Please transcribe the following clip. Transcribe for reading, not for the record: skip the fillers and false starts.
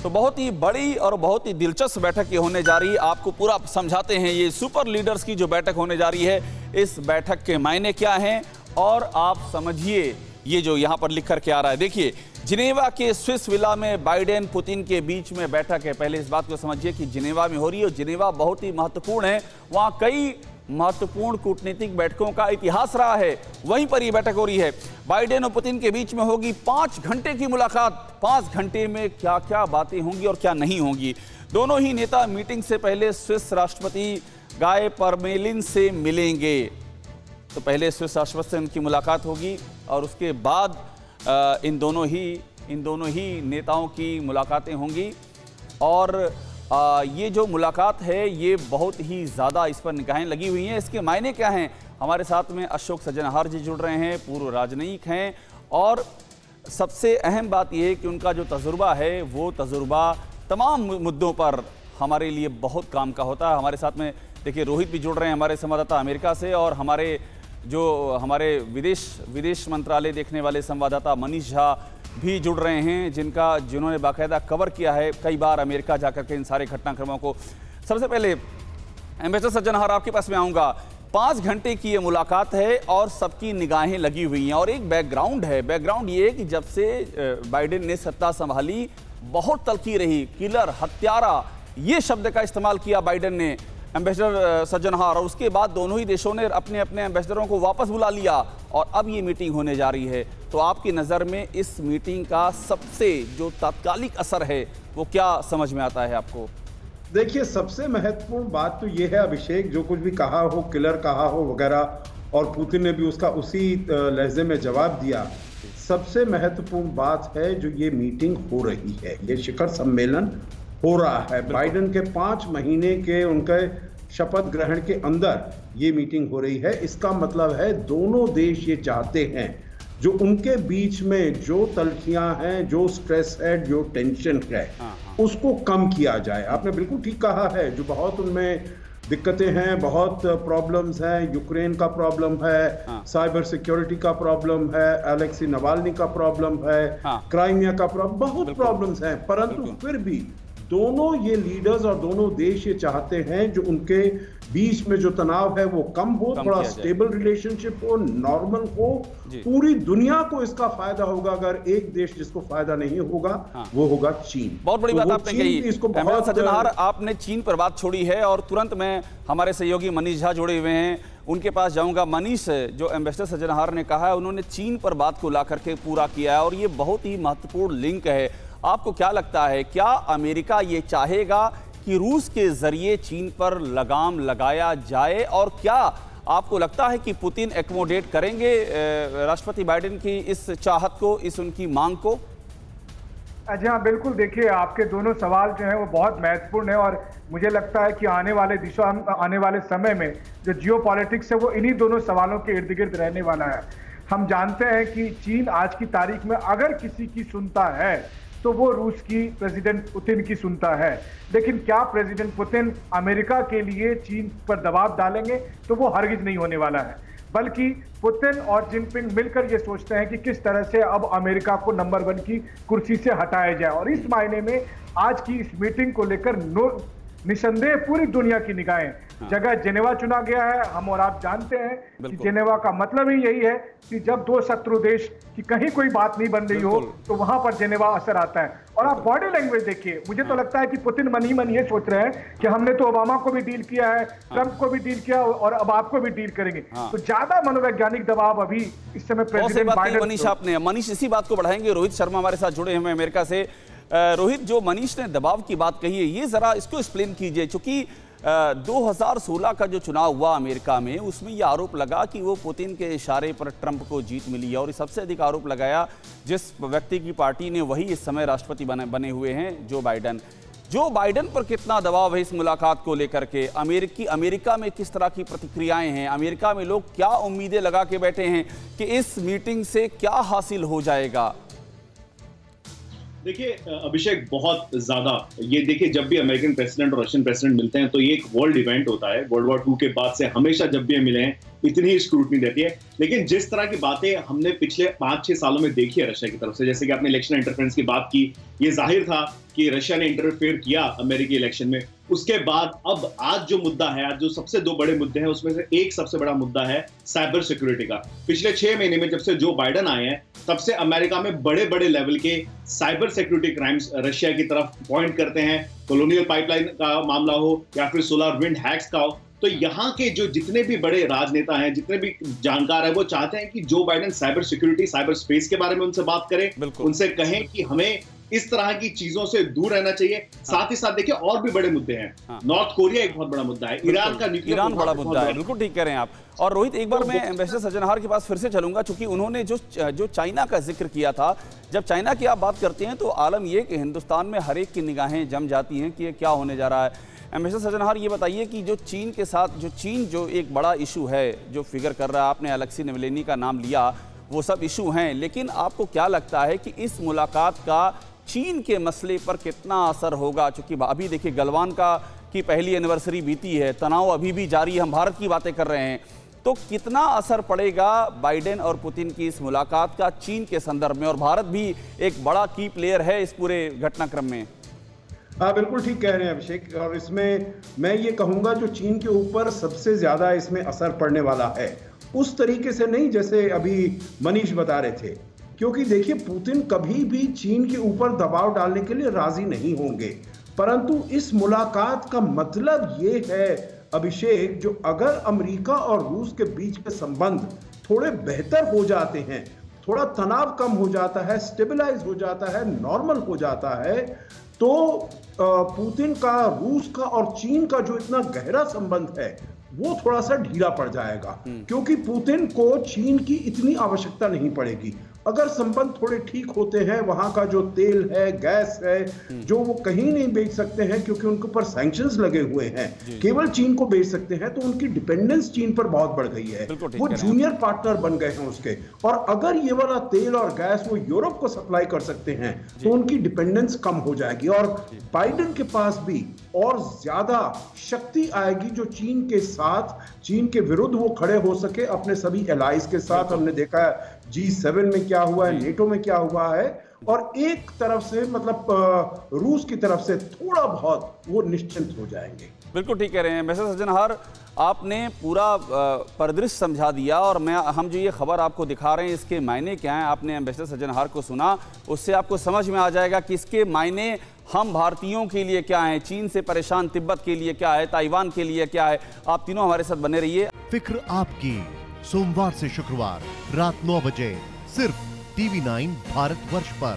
तो बहुत ही बड़ी और बहुत ही दिलचस्प बैठक ये होने जा रही है। आपको पूरा समझाते हैं ये सुपर लीडर्स की जो बैठक होने जा रही है, इस बैठक के मायने क्या हैं और आप समझिए ये जो यहाँ पर लिख कर के आ रहा है। देखिए, जिनेवा के स्विस विला में बाइडेन पुतिन के बीच में बैठक है। पहले इस बात को समझिए कि जिनेवा में हो रही है और जिनेवा बहुत ही महत्वपूर्ण है। वहाँ कई महत्वपूर्ण कूटनीतिक बैठकों का इतिहास रहा है, वहीं पर ये बैठक हो रही है। बाइडेन और पुतिन के बीच में होगी 5 घंटे की मुलाकात। 5 घंटे में क्या क्या बातें होंगी और क्या नहीं होंगी। दोनों ही नेता मीटिंग से पहले स्विस राष्ट्रपति गाय परमेलिन से मिलेंगे। तो पहले स्विस राष्ट्रपति से उनकी मुलाकात होगी और उसके बाद इन दोनों ही नेताओं की मुलाकातें होंगी। और ये जो मुलाकात है ये बहुत ही ज़्यादा इस पर निगाहें लगी हुई हैं। इसके मायने क्या हैं? हमारे साथ में अशोक सज्जनहार जी जुड़ रहे हैं, पूर्व राजनयिक हैं, और सबसे अहम बात यह है कि उनका जो तजुर्बा है वो तजुर्बा तमाम मुद्दों पर हमारे लिए बहुत काम का होता है। हमारे साथ में देखिए रोहित भी जुड़ रहे हैं, हमारे संवाददाता अमेरिका से, और हमारे विदेश मंत्रालय देखने वाले संवाददाता मनीष झा भी जुड़ रहे हैं, जिन्होंने बाकायदा कवर किया है कई बार अमेरिका जाकर के इन सारे घटनाक्रमों को। सबसे पहले एम्बेसडर सज्जनहार, आपके पास में आऊँगा। 5 घंटे की ये मुलाकात है और सबकी निगाहें लगी हुई हैं, और एक बैकग्राउंड है। बैकग्राउंड ये है कि जब से बाइडेन ने सत्ता संभाली बहुत तल्खी रही। किलर, हत्यारा, ये शब्द का इस्तेमाल किया बाइडेन ने, एम्बेसडर सज्जनहार, और उसके बाद दोनों ही देशों ने अपने अपने एम्बेसडरों को वापस बुला लिया और अब ये मीटिंग होने जा रही है। तो आपकी नज़र में इस मीटिंग का सबसे जो तात्कालिक असर है वो क्या समझ में आता है आपको? देखिए, सबसे महत्वपूर्ण बात तो ये है अभिषेक, जो कुछ भी कहा हो, किलर कहा हो वगैरह, और पुतिन ने भी उसका उसी लहजे में जवाब दिया। सबसे महत्वपूर्ण बात है जो ये मीटिंग हो रही है, ये शिखर सम्मेलन हो रहा है। बाइडेन के 5 महीने के उनके शपथ ग्रहण के अंदर ये मीटिंग हो रही है। इसका मतलब है दोनों देश ये चाहते हैं जो उनके बीच में जो तल्खियां हैं, जो स्ट्रेस है, जो टेंशन है, उसको कम किया जाए। आपने बिल्कुल ठीक कहा है, जो बहुत उनमें दिक्कतें हैं, बहुत प्रॉब्लम्स हैं। यूक्रेन का प्रॉब्लम है, साइबर सिक्योरिटी का प्रॉब्लम है, अलेक्सी नवाल्नी का प्रॉब्लम है, क्राइमिया का प्रॉब्लम, बहुत प्रॉब्लम्स हैं। परंतु फिर भी दोनों ये लीडर्स और दोनों देश ये चाहते हैं जो उनके बीच में जो तनाव है वो कम हो, थोड़ा स्टेबल रिलेशनशिप हो, नॉर्मल हो। पूरी दुनिया को इसका फायदा होगा। अगर एक देश जिसको फायदा नहीं होगा वो होगा चीन। बहुत बड़ी बात आपने कही। एम्बेसडर सज्जनहार, आपने चीन पर बात छोड़ी है और तुरंत में हमारे सहयोगी मनीष झा जुड़े हुए हैं, उनके पास जाऊंगा। मनीष, जो एम्बेसडर सज्जनहार ने कहा है, उन्होंने चीन पर बात को ला करके पूरा किया है और ये बहुत ही महत्वपूर्ण लिंक है। आपको क्या लगता है, क्या अमेरिका ये चाहेगा कि रूस के जरिए चीन पर लगाम लगाया जाए, और क्या आपको लगता है कि पुतिन एक्मोडेट करेंगे राष्ट्रपति बाइडेन की इस चाहत को, इस उनकी मांग को? जी हाँ, बिल्कुल। देखिए, आपके दोनों सवाल जो हैं वो बहुत महत्वपूर्ण है, और मुझे लगता है कि आने वाले समय में जो जियोपॉलिटिक्स है वो इन्हीं दोनों सवालों के इर्द गिर्द रहने वाला है। हम जानते हैं कि चीन आज की तारीख में अगर किसी की सुनता है तो वो रूस की प्रेसिडेंट पुतिन की सुनता है। लेकिन क्या प्रेसिडेंट पुतिन अमेरिका के लिए चीन पर दबाव डालेंगे? तो वो हरगिज नहीं होने वाला है। बल्कि पुतिन और जिनपिंग मिलकर ये सोचते हैं कि किस तरह से अब अमेरिका को नंबर 1 की कुर्सी से हटाया जाए। और इस मायने में आज की इस मीटिंग को लेकर निसंदेह पूरी दुनिया की निगाहें जगह जिनेवा चुना गया है। हम और आप जानते हैं कि जिनेवा का मतलब ही यही है कि जब 2 शत्रु देश की कहीं कोई बात नहीं बन रही हो तो वहां पर जिनेवा असर आता है। और आप बॉडी लैंग्वेज देखिए, मुझे तो लगता है कि पुतिन मन ही मन ये सोच रहे हैं कि हमने तो ओबामा को भी डील किया है, ट्रंप को भी डील किया, और अब आपको भी डील करेंगे। तो ज्यादा मनोवैज्ञानिक दबाव अभी इस समय प्रेसिडेंट बाइडेन। मनीष इसी बात को बढ़ाएंगे। रोहित शर्मा हमारे साथ जुड़े हुए अमेरिका से। रोहित, जो मनीष ने दबाव की बात कही है, ये जरा इसको एक्सप्लेन कीजिए, क्योंकि 2016 का जो चुनाव हुआ अमेरिका में, उसमें ये आरोप लगा कि वो पुतिन के इशारे पर ट्रंप को जीत मिली है, और सबसे अधिक आरोप लगाया जिस व्यक्ति की पार्टी ने, वही इस समय राष्ट्रपति बने हुए हैं, जो बाइडेन पर कितना दबाव है इस मुलाकात को लेकर के? अमेरिका में किस तरह की प्रतिक्रियाएं हैं? अमेरिका में लोग क्या उम्मीदें लगा के बैठे हैं कि इस मीटिंग से क्या हासिल हो जाएगा? देखिए अभिषेक, बहुत ज्यादा ये देखिए, जब भी अमेरिकन प्रेसिडेंट और रशियन प्रेसिडेंट मिलते हैं तो ये एक वर्ल्ड इवेंट होता है। वर्ल्ड वॉर 2 के बाद से हमेशा जब भी मिले हैं इतनी ही स्क्रूटनी रहती है। लेकिन जिस तरह की बातें हमने पिछले 5-6 सालों में देखी है रशिया की तरफ से, जैसे कि आपने इलेक्शन इंटरफेरेंस की बात की, ये जाहिर था कि रशिया ने इंटरफेयर किया अमेरिकी इलेक्शन में। उसके बाद अब आज जो मुद्दा है, आज जो सबसे 2 बड़े मुद्दे हैं, उसमें से एक सबसे बड़ा मुद्दा है साइबर सिक्योरिटी का। पिछले 6 महीने में जब से जो बाइडेन आए हैं, तब से अमेरिका में बड़े बड़े लेवल के साइबर सिक्योरिटी क्राइम्स रशिया की तरफ पॉइंट करते हैं। कॉलोनियल पाइपलाइन का मामला हो या फिर सोलर विंड हैक्स का हो, तो यहाँ के जो जितने भी बड़े राजनेता हैं, जितने भी जानकार हैं, वो चाहते हैं कि Joe Biden cyber security, cyber space के बारे में उनसे बात करें, उनसे कहें कि हमें इस तरह की चीजों से दूर रहना चाहिए। साथ ही साथ देखिए और भी बड़े मुद्दे हैं। नॉर्थ कोरिया एक बहुत बड़ा मुद्दा है, ईरान का न्यूक्लियर, ईरान बड़ा मुद्दा है। बिल्कुल ठीक कह रहे हैं आप। और रोहित, एक बार मैं एम्बेसडर सज्जनहार के पास फिर से चलूंगा, क्योंकि उन्होंने जो चाइना का जिक्र किया था। जब चाइना की आप बात करते हैं तो आलम यह कि हिंदुस्तान में हर एक की निगाहें जम जाती हैं कि ये क्या होने जा रहा है। एम्बेसडर सज्जनहार, ये बताइए कि जो चीन के साथ जो एक बड़ा इशू है जो फिगर कर रहा है, आपने अलेक्सी नावल्नी का नाम लिया, वो सब इशू हैं, लेकिन आपको क्या लगता है कि इस मुलाकात का चीन के मसले पर कितना असर होगा? चूंकि अभी देखिए गलवान की पहली एनिवर्सरी बीती है, तनाव अभी भी जारी है, हम भारत की बातें कर रहे हैं, तो कितना असर पड़ेगा बाइडेन और पुतिन की इस मुलाकात का चीन के संदर्भ में? और भारत भी एक बड़ा की प्लेयर है इस पूरे घटनाक्रम में। हाँ, बिल्कुल ठीक कह रहे हैं अभिषेक। और इसमें मैं ये कहूँगा जो चीन के ऊपर सबसे ज़्यादा इसमें असर पड़ने वाला है, उस तरीके से नहीं जैसे अभी मनीष बता रहे थे, क्योंकि देखिए पुतिन कभी भी चीन के ऊपर दबाव डालने के लिए राजी नहीं होंगे। परंतु इस मुलाकात का मतलब ये है अभिषेक, जो अगर अमेरिका और रूस के बीच के संबंध थोड़े बेहतर हो जाते हैं, थोड़ा तनाव कम हो जाता है, स्टेबलाइज हो जाता है, नॉर्मल हो जाता है, तो पुतिन का, रूस का और चीन का जो इतना गहरा संबंध है वो थोड़ा सा ढीला पड़ जाएगा, क्योंकि पुतिन को चीन की इतनी आवश्यकता नहीं पड़ेगी। अगर संबंध थोड़े ठीक होते हैं, वहां का जो तेल है, गैस है, जो वो कहीं नहीं बेच सकते हैं क्योंकि उनके ऊपर सैंक्शंस लगे हुए हैं, केवल चीन को बेच सकते हैं, तो उनकी डिपेंडेंस चीन पर बहुत बढ़ गई है। वो जूनियर पार्टनर बन गए हैं उसके। और अगर ये वाला तेल और गैस वो यूरोप को सप्लाई कर सकते हैं तो उनकी डिपेंडेंस कम हो जाएगी और बाइडेन के पास भी और ज्यादा शक्ति आएगी जो चीन के साथ, चीन के विरुद्ध वो खड़े हो सके अपने सभी एलाइज के साथ। हमने देखा है G7 में क्या हुआ है, नेटो में क्या हुआ है, और एक तरफ से मतलब रूस की तरफ से थोड़ा बहुत वो निश्चिंत हो जाएंगे। बिल्कुल ठीक कह रहे हैं मिस्टर सज्जनहार, आपने पूरा परिदृश्य समझा दिया। और हम जो ये खबर आपको दिखा रहे हैं इसके मायने क्या हैं, आपने एम्बेसडर सज्जनहार को सुना, उससे आपको समझ में आ जाएगा कि इसके मायने हम भारतीयों के लिए क्या हैं, चीन से परेशान तिब्बत के लिए क्या है, ताइवान के लिए क्या है। आप तीनों हमारे साथ बने रहिए। फिक्र आपकी, सोमवार से शुक्रवार रात 9 बजे सिर्फ TV9 भारतवर्ष पर।